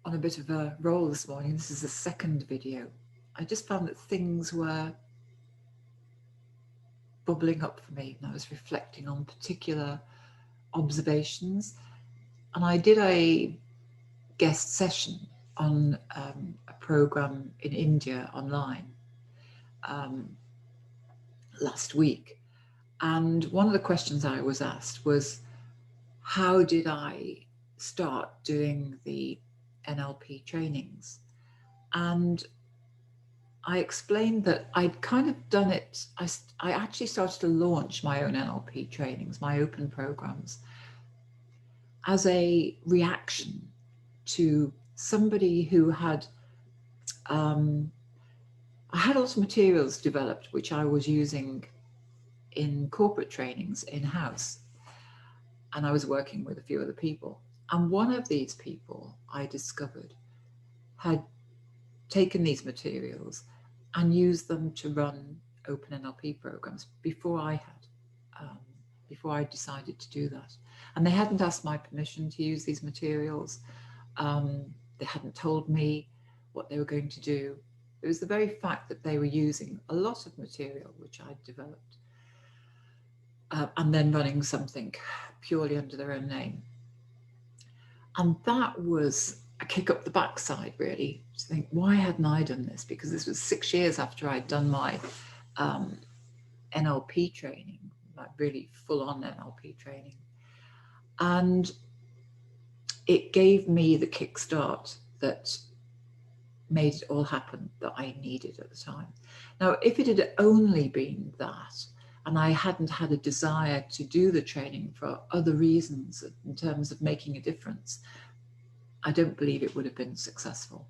on a bit of a roll this morning. This is the second video. I just found that things were bubbling up for me, and I was reflecting on particular observations. And I did a guest session on a program in India online last week. And one of the questions I was asked was, how did I start doing the NLP trainings? And I explained that I'd kind of done it. I actually started to launch my own NLP trainings, my open programs, as a reaction to somebody who had, I had a lot of materials developed which I was using in corporate trainings in-house. And I was working with a few other people. And one of these people I discovered had taken these materials and used them to run open NLP programs before I decided to do that. And they hadn't asked my permission to use these materials. They hadn't told me what they were going to do. It was the very fact that they were using a lot of material which I'd developed and then running something purely under their own name. And that was a kick up the backside, really, to think, why hadn't I done this? Because this was 6 years after I'd done my NLP training, like really full-on NLP training. And it gave me the kickstart that made it all happen that I needed at the time. Now, if it had only been that, and I hadn't had a desire to do the training for other reasons in terms of making a difference, I don't believe it would have been successful.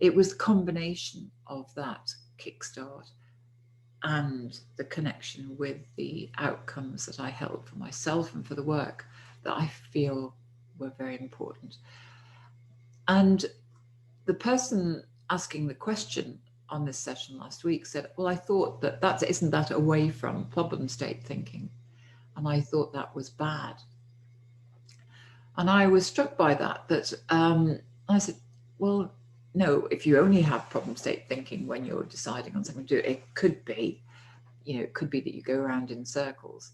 It was the combination of that kickstart and the connection with the outcomes that I held for myself and for the work that I feel were very important. And the person asking the question on this session last week said, well, I thought that isn't that away from problem state thinking? And I thought that was bad. And I was struck by that I said, well, no, if you only have problem state thinking when you're deciding on something to do, it could be, it could be that you go around in circles,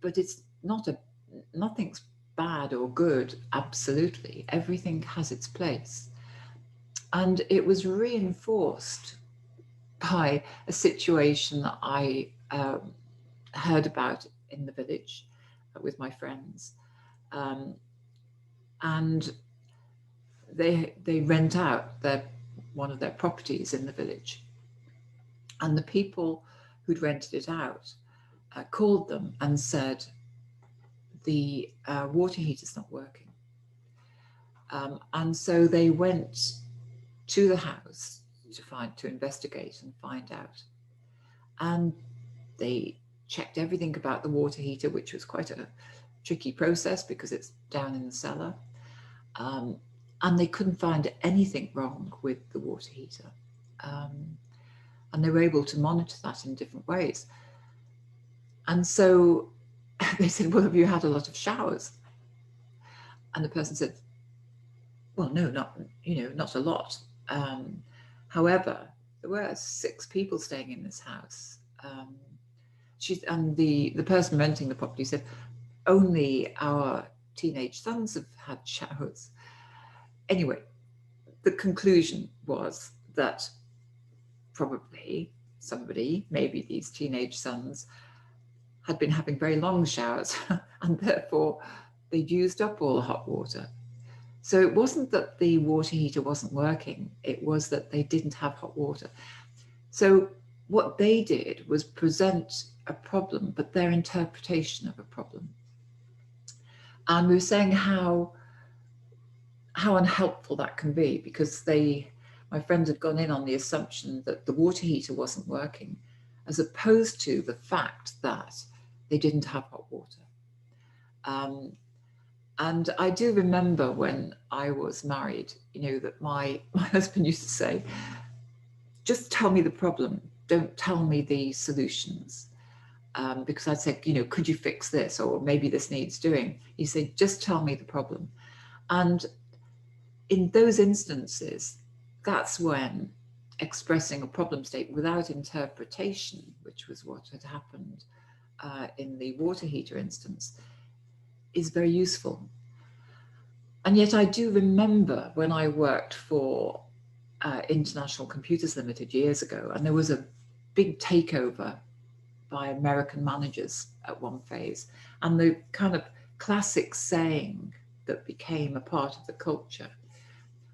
but it's nothing's bad or good. Absolutely. Everything has its place. And it was reinforced by a situation that I heard about in the village with my friends. And they rent out one of their properties in the village. And the people who'd rented it out called them and said, the water heater's not working. And so they went to the house to investigate and find out. And they checked everything about the water heater, which was quite a tricky process because it's down in the cellar. And they couldn't find anything wrong with the water heater. And they were able to monitor that in different ways. And so they said, well, have you had a lot of showers? And the person said, well, no, not a lot. However, there were 6 people staying in this house. The person renting the property said, only our teenage sons have had showers. Anyway, the conclusion was that probably somebody, maybe these teenage sons, had been having very long showers and therefore they'd used up all the hot water. So it wasn't that the water heater wasn't working, it was that they didn't have hot water. So what they did was present a problem, but their interpretation of a problem. And we were saying how unhelpful that can be, because my friend had gone in on the assumption that the water heater wasn't working, as opposed to the fact that they didn't have hot water. And I do remember when I was married, that my husband used to say, just tell me the problem, don't tell me the solutions. Because I'd say, could you fix this? Or maybe this needs doing. He said, just tell me the problem. And in those instances, that's when expressing a problem state without interpretation, which was what had happened in the water heater instance, is very useful. And yet I do remember when I worked for International Computers Limited years ago, and there was a big takeover by American managers at one phase, and the kind of classic saying that became a part of the culture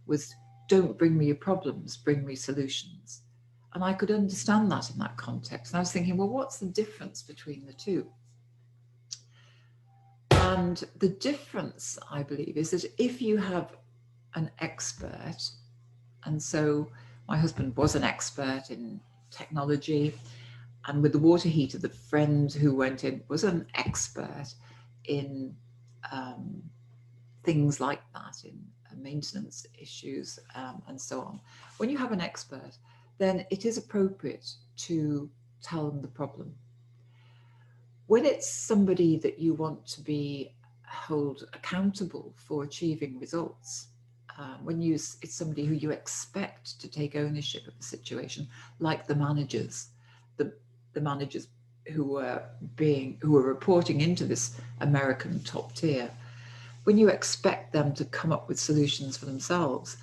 was, "Don't bring me your problems, bring me solutions." And I could understand that in that context. And I was thinking, well, what's the difference between the two? And the difference, I believe, is that if you have an expert, and so my husband was an expert in technology, and with the water heater, the friend who went in was an expert in things like that, in maintenance issues and so on. When you have an expert, then it is appropriate to tell them the problem. When it's somebody that you want to be held accountable for achieving results, it's somebody who you expect to take ownership of the situation, like the managers, the managers who were reporting into this American top tier, when you expect them to come up with solutions for themselves,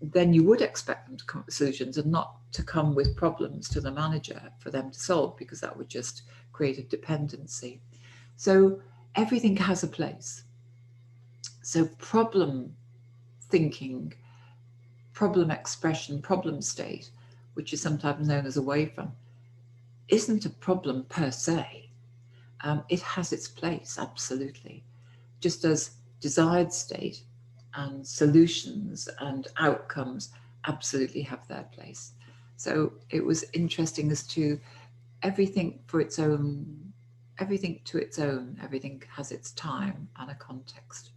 then you would expect them to come up with solutions and not to come with problems to the manager for them to solve, because that would just create a dependency. So everything has a place. So problem thinking, problem expression, problem state, which is sometimes known as away from, isn't a problem per se. It has its place, absolutely. Just as desired state and solutions and outcomes absolutely have their place. So it was interesting as to everything for its own, everything to its own, everything has its time and a context.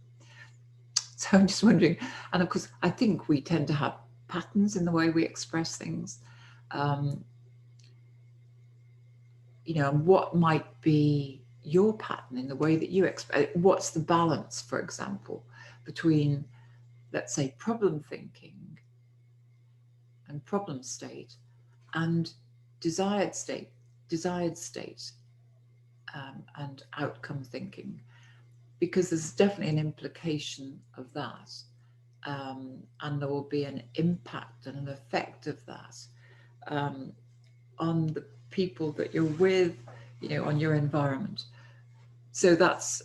So I'm just wondering, and of course, I think we tend to have patterns in the way we express things. And what might be your pattern in the way that you express? What's the balance, for example, between, let's say, problem thinking and problem state and desired state and outcome thinking? Because there's definitely an implication of that, and there will be an impact and an effect of that on the people that you're with, on your environment. So that's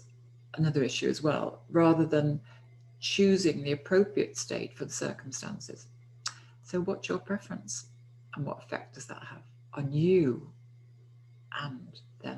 another issue as well, rather than choosing the appropriate state for the circumstances. So what's your preference, and what effect does that have on you and them?